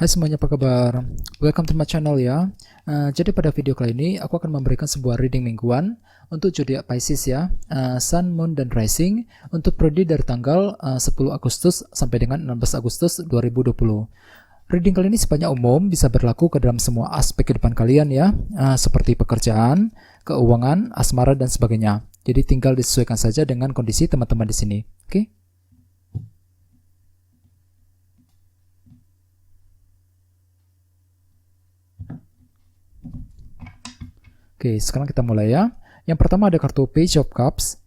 Hai semuanya, apa kabar? Welcome to my channel ya. Jadi pada video kali ini aku akan memberikan sebuah reading mingguan untuk zodiak Pisces ya, Sun, Moon, dan Rising untuk periode dari tanggal 10 Agustus sampai dengan 16 Agustus 2020. Reading kali ini sifatnya umum, bisa berlaku ke dalam semua aspek kehidupan kalian ya, seperti pekerjaan, keuangan, asmara, dan sebagainya. Jadi tinggal disesuaikan saja dengan kondisi teman-teman di sini. Oke? Oke, sekarang kita mulai ya. Yang pertama ada kartu Page of Cups,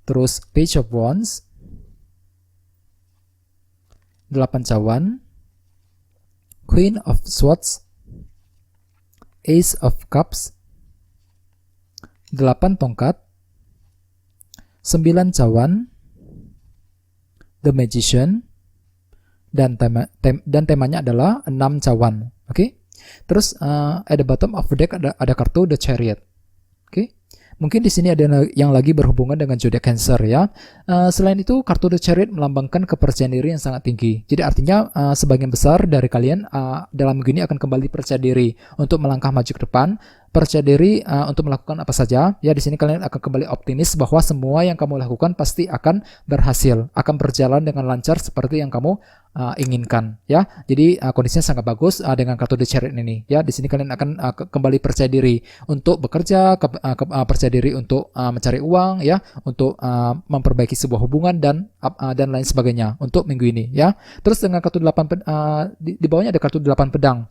terus Page of Wands, 8 cawan, Queen of Swords, Ace of Cups, 8 tongkat, 9 cawan, The Magician, dan temanya adalah 6 cawan. Oke? Terus at the bottom of the deck ada kartu The Chariot. Oke? Mungkin di sini ada yang lagi berhubungan dengan zodiak Cancer ya. Selain itu, kartu The Chariot melambangkan kepercayaan diri yang sangat tinggi. Jadi artinya sebagian besar dari kalian dalam minggu ini akan kembali percaya diri untuk melangkah maju ke depan, percaya diri untuk melakukan apa saja. Ya, di sini kalian akan kembali optimis bahwa semua yang kamu lakukan pasti akan berhasil, akan berjalan dengan lancar seperti yang kamu inginkan ya. Jadi kondisinya sangat bagus dengan kartu The Chariot ini ya. Di sini kalian akan kembali percaya diri untuk bekerja, percaya diri untuk mencari uang ya, untuk memperbaiki sebuah hubungan dan lain sebagainya untuk minggu ini ya. Terus dengan kartu 8 di bawahnya ada kartu 8 pedang.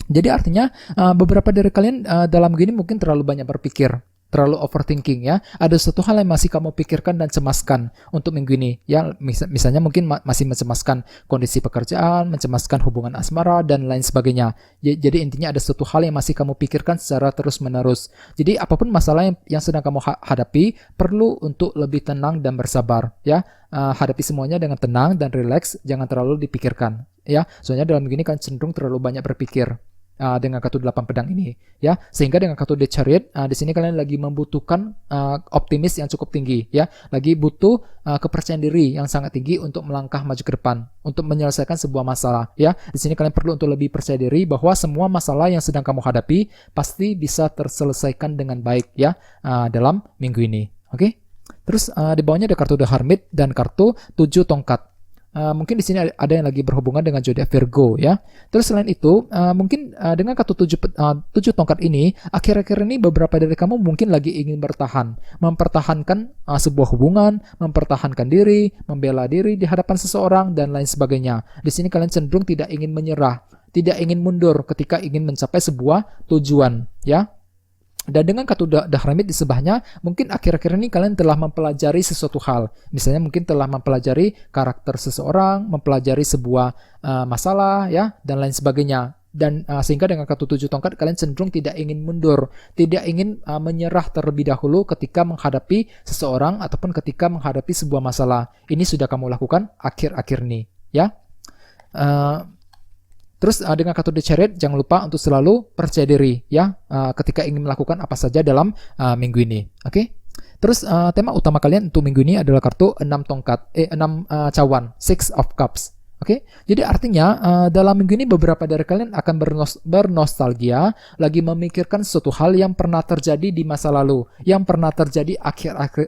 Jadi artinya beberapa dari kalian dalam minggu ini mungkin terlalu banyak berpikir, terlalu overthinking ya. Ada suatu hal yang masih kamu pikirkan dan cemaskan untuk minggu ini ya. Misalnya mungkin masih mencemaskan kondisi pekerjaan, mencemaskan hubungan asmara dan lain sebagainya. Jadi intinya ada suatu hal yang masih kamu pikirkan secara terus-menerus. Jadi apapun masalah yang sedang kamu hadapi, perlu untuk lebih tenang dan bersabar ya. Hadapi semuanya dengan tenang dan rileks, jangan terlalu dipikirkan ya. Soalnya dalam minggu ini kan cenderung terlalu banyak berpikir dengan kartu 8 pedang ini ya, sehingga dengan kartu The Chariot di sini kalian lagi membutuhkan optimis yang cukup tinggi ya, lagi butuh kepercayaan diri yang sangat tinggi untuk melangkah maju ke depan, untuk menyelesaikan sebuah masalah ya. Di sini kalian perlu untuk lebih percaya diri bahwa semua masalah yang sedang kamu hadapi pasti bisa terselesaikan dengan baik ya dalam minggu ini. Oke? Terus di bawahnya ada kartu The Hermit dan kartu 7 tongkat. Mungkin di sini ada yang lagi berhubungan dengan zodiak Virgo ya. Terus selain itu, mungkin dengan kartu 7 tongkat ini, akhir-akhir ini beberapa dari kamu mungkin lagi ingin bertahan, mempertahankan sebuah hubungan, mempertahankan diri, membela diri di hadapan seseorang dan lain sebagainya. Di sini kalian cenderung tidak ingin menyerah, tidak ingin mundur ketika ingin mencapai sebuah tujuan ya. Dan dengan kartu The Hermit di sebelahnya, mungkin akhir-akhir ini kalian telah mempelajari sesuatu hal. Misalnya mungkin telah mempelajari karakter seseorang, mempelajari sebuah masalah ya, dan lain sebagainya. Dan sehingga dengan kartu 7 tongkat kalian cenderung tidak ingin mundur, tidak ingin menyerah terlebih dahulu ketika menghadapi seseorang ataupun ketika menghadapi sebuah masalah. Ini sudah kamu lakukan akhir-akhir ini ya. Terus dengan kartu The Chariot, jangan lupa untuk selalu percaya diri ya ketika ingin melakukan apa saja dalam minggu ini. Oke? Terus tema utama kalian untuk minggu ini adalah kartu 6 cawan, 6 of Cups. Oke? Jadi artinya dalam minggu ini beberapa dari kalian akan bernostalgia, lagi memikirkan sesuatu hal yang pernah terjadi di masa lalu, yang pernah terjadi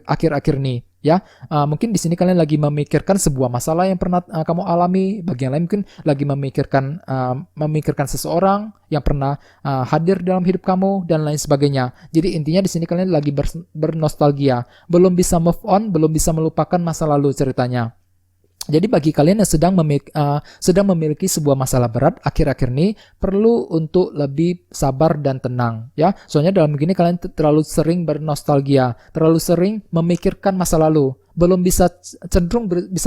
akhir-akhir ini. Ya, mungkin di sini kalian lagi memikirkan sebuah masalah yang pernah kamu alami. Bagian lain mungkin lagi memikirkan seseorang yang pernah hadir dalam hidup kamu dan lain sebagainya. Jadi intinya di sini kalian lagi bernostalgia, belum bisa move on, belum bisa melupakan masa lalu ceritanya. Jadi bagi kalian yang sedang memiliki sebuah masalah berat akhir-akhir ini, perlu untuk lebih sabar dan tenang ya. Soalnya dalam begini kalian terlalu sering bernostalgia, terlalu sering memikirkan masa lalu, belum bisa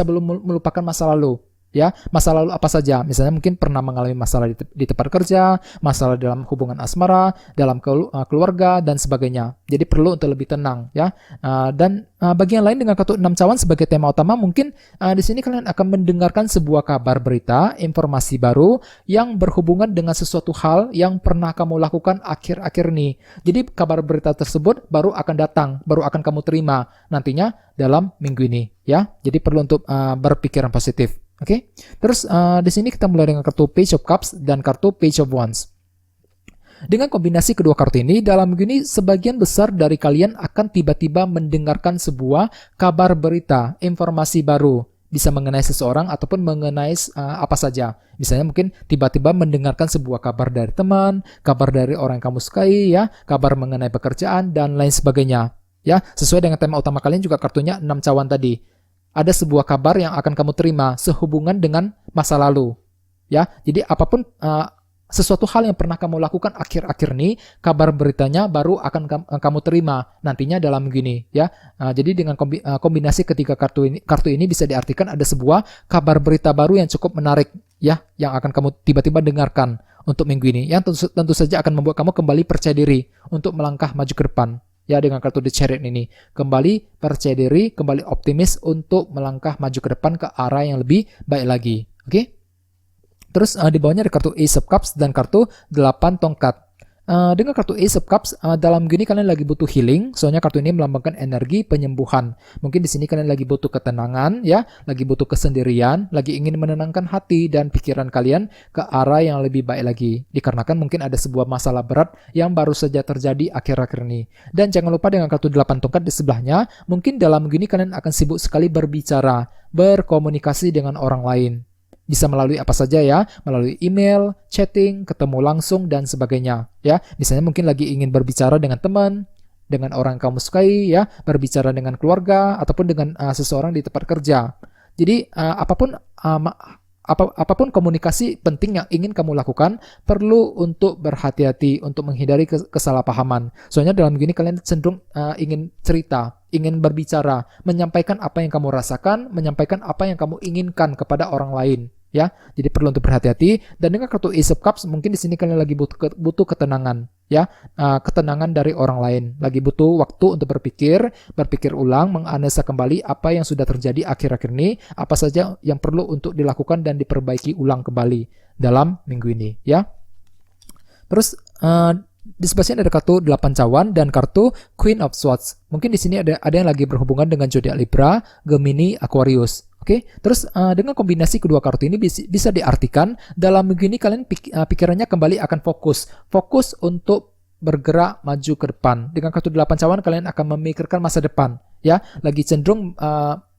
belum melupakan masa lalu. Ya, masa lalu apa saja? Misalnya mungkin pernah mengalami masalah di tempat kerja, masalah dalam hubungan asmara, dalam keluarga dan sebagainya. Jadi perlu untuk lebih tenang ya. Dan bagi yang lain dengan kartu 6 cawan sebagai tema utama, mungkin di sini kalian akan mendengarkan sebuah kabar berita, informasi baru yang berhubungan dengan sesuatu hal yang pernah kamu lakukan akhir-akhir ini. Jadi kabar berita tersebut baru akan datang, baru akan kamu terima nantinya dalam minggu ini ya. Jadi perlu untuk berpikiran positif. Oke. Terus di sini kita mulai dengan kartu Page of Cups dan kartu Page of Wands. Dengan kombinasi kedua kartu ini, dalam minggu ini sebagian besar dari kalian akan tiba-tiba mendengarkan sebuah kabar berita, informasi baru, bisa mengenai seseorang ataupun mengenai apa saja. Misalnya mungkin tiba-tiba mendengarkan sebuah kabar dari teman, kabar dari orang yang kamu sukai, ya, kabar mengenai pekerjaan dan lain sebagainya. Ya, sesuai dengan tema utama kalian juga kartunya 6 cawan tadi. Ada sebuah kabar yang akan kamu terima sehubungan dengan masa lalu. Ya, jadi apapun sesuatu hal yang pernah kamu lakukan akhir-akhir ini, kabar beritanya baru akan kamu terima nantinya dalam minggu ini, ya. Jadi dengan kombinasi ketiga kartu ini bisa diartikan ada sebuah kabar berita baru yang cukup menarik, ya, yang akan kamu tiba-tiba dengarkan untuk minggu ini, yang tentu saja akan membuat kamu kembali percaya diri untuk melangkah maju ke depan. Ya, dengan kartu The Chariot ini, kembali percaya diri, kembali optimis untuk melangkah maju ke depan ke arah yang lebih baik lagi. Oke? Terus di bawahnya ada kartu Ace of Cups dan kartu 8 tongkat. Dengan kartu Ace of Cups, dalam gini kalian lagi butuh healing, soalnya kartu ini melambangkan energi penyembuhan. Mungkin di sini kalian lagi butuh ketenangan, ya, lagi butuh kesendirian, lagi ingin menenangkan hati dan pikiran kalian ke arah yang lebih baik lagi. Dikarenakan mungkin ada sebuah masalah berat yang baru saja terjadi akhir-akhir ini. Dan jangan lupa dengan kartu 8 tongkat di sebelahnya, mungkin dalam gini kalian akan sibuk sekali berbicara, berkomunikasi dengan orang lain. Bisa melalui apa saja, ya, melalui email, chatting, ketemu langsung, dan sebagainya. Ya, misalnya mungkin lagi ingin berbicara dengan teman, dengan orang yang kamu sukai, ya, berbicara dengan keluarga, ataupun dengan seseorang di tempat kerja. Jadi apapun komunikasi penting yang ingin kamu lakukan, perlu untuk berhati-hati untuk menghindari kesalahpahaman. Soalnya dalam gini kalian cenderung ingin cerita, ingin berbicara, menyampaikan apa yang kamu rasakan, menyampaikan apa yang kamu inginkan kepada orang lain. Ya, jadi perlu untuk berhati-hati. Dan dengan kartu Ace of Cups, mungkin di sini kalian lagi butuh ketenangan, ya, ketenangan dari orang lain. Lagi butuh waktu untuk berpikir ulang, menganalisa kembali apa yang sudah terjadi akhir-akhir ini, apa saja yang perlu untuk dilakukan dan diperbaiki ulang kembali dalam minggu ini, ya. Terus di sebelah sini ada kartu 8 cawan dan kartu Queen of Swords. Mungkin di sini ada yang lagi berhubungan dengan zodiak Libra, Gemini, Aquarius. Oke, terus dengan kombinasi kedua kartu ini bisa diartikan dalam minggu ini kalian pikirannya kembali akan fokus untuk bergerak maju ke depan. Dengan kartu 8 cawan kalian akan memikirkan masa depan, ya, lagi cenderung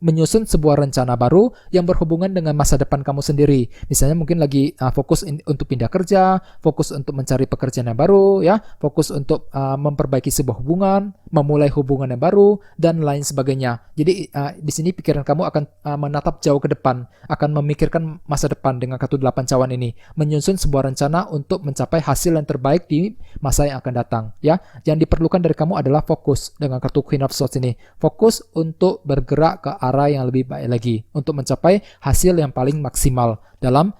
menyusun sebuah rencana baru yang berhubungan dengan masa depan kamu sendiri. Misalnya mungkin lagi fokus untuk pindah kerja, fokus untuk mencari pekerjaan yang baru, ya, fokus untuk memperbaiki sebuah hubungan, memulai hubungan yang baru, dan lain sebagainya. Jadi di sini pikiran kamu akan menatap jauh ke depan, akan memikirkan masa depan dengan kartu 8 cawan ini, menyusun sebuah rencana untuk mencapai hasil yang terbaik di masa yang akan datang, ya. Yang diperlukan dari kamu adalah fokus dengan kartu Queen of Swords ini. Fokus untuk bergerak ke arah yang lebih baik lagi untuk mencapai hasil yang paling maksimal dalam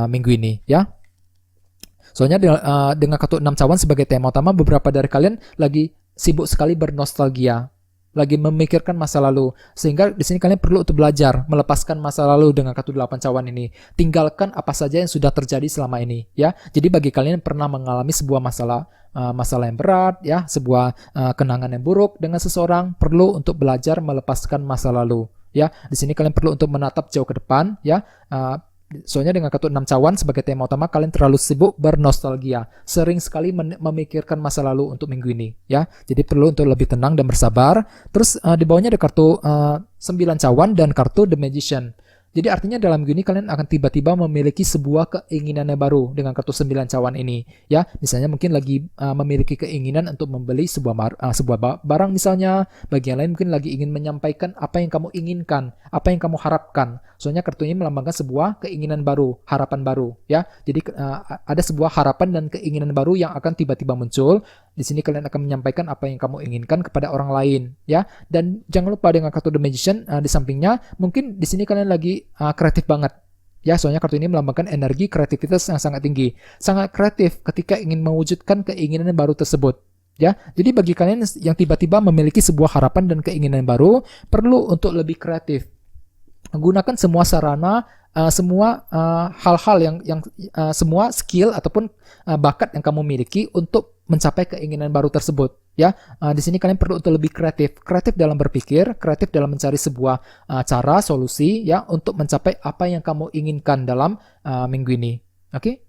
minggu ini, ya. Soalnya dengan kartu 6 cawan sebagai tema utama, beberapa dari kalian lagi sibuk sekali bernostalgia, lagi memikirkan masa lalu, sehingga di sini kalian perlu untuk belajar melepaskan masa lalu dengan kartu 8 cawan ini. Tinggalkan apa saja yang sudah terjadi selama ini, ya. Jadi bagi kalian yang pernah mengalami sebuah masalah yang berat, ya, sebuah kenangan yang buruk dengan seseorang, perlu untuk belajar melepaskan masa lalu, ya. Di sini kalian perlu untuk menatap jauh ke depan, ya. Soalnya dengan kartu 6 cawan sebagai tema utama, kalian terlalu sibuk bernostalgia, sering sekali memikirkan masa lalu untuk minggu ini, ya. Jadi perlu untuk lebih tenang dan bersabar. Terus di bawahnya ada kartu 9 cawan dan kartu The Magician. Jadi artinya dalam minggu ini kalian akan tiba-tiba memiliki sebuah keinginan yang baru dengan kartu 9 cawan ini, ya. Misalnya mungkin lagi memiliki keinginan untuk membeli sebuah barang misalnya. Bagi yang lain mungkin lagi ingin menyampaikan apa yang kamu inginkan, apa yang kamu harapkan. Soalnya kartu ini melambangkan sebuah keinginan baru, harapan baru, ya. Jadi ada sebuah harapan dan keinginan baru yang akan tiba-tiba muncul. Di sini kalian akan menyampaikan apa yang kamu inginkan kepada orang lain, ya. Dan jangan lupa dengan kartu The Magician di sampingnya, mungkin di sini kalian lagi kreatif banget, ya. Soalnya kartu ini melambangkan energi kreativitas yang sangat tinggi, sangat kreatif ketika ingin mewujudkan keinginan yang baru tersebut, ya. Jadi bagi kalian yang tiba-tiba memiliki sebuah harapan dan keinginan yang baru, perlu untuk lebih kreatif. Gunakan semua sarana semua hal-hal yang semua skill ataupun bakat yang kamu miliki untuk mencapai keinginan baru tersebut. Ya, di sini kalian perlu untuk lebih kreatif dalam berpikir, kreatif dalam mencari sebuah cara, solusi, ya, untuk mencapai apa yang kamu inginkan dalam minggu ini. Oke?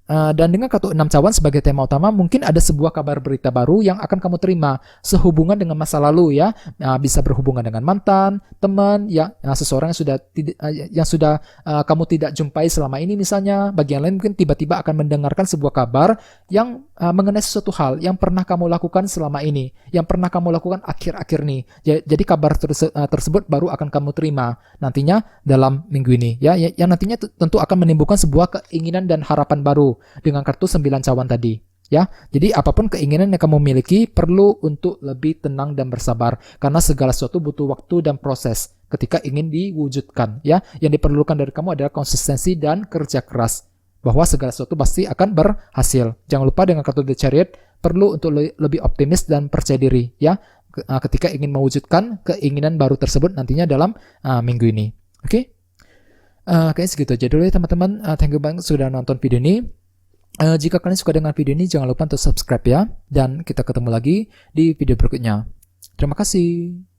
Dan dengan kartu 6 cawan sebagai tema utama, mungkin ada sebuah kabar berita baru yang akan kamu terima sehubungan dengan masa lalu, ya. Bisa berhubungan dengan mantan, teman, ya, seseorang yang sudah kamu tidak jumpai selama ini misalnya. Bagi yang lain mungkin tiba-tiba akan mendengarkan sebuah kabar yang mengenai sesuatu hal yang pernah kamu lakukan selama ini, yang pernah kamu lakukan akhir-akhir ini. Jadi kabar tersebut baru akan kamu terima nantinya dalam minggu ini, ya, yang nantinya tentu akan menimbulkan sebuah keinginan dan harapan baru dengan kartu 9 cawan tadi, ya. Jadi apapun keinginan yang kamu miliki perlu untuk lebih tenang dan bersabar, karena segala sesuatu butuh waktu dan proses ketika ingin diwujudkan, ya. Yang diperlukan dari kamu adalah konsistensi dan kerja keras, bahwa segala sesuatu pasti akan berhasil. Jangan lupa dengan kartu The Chariot perlu untuk lebih optimis dan percaya diri, ya, ketika ingin mewujudkan keinginan baru tersebut nantinya dalam minggu ini. Oke? Kayaknya segitu aja dulu ya teman-teman. Thank you banget sudah nonton video ini. Jika kalian suka dengan video ini, jangan lupa untuk subscribe, ya. Dan kita ketemu lagi di video berikutnya. Terima kasih.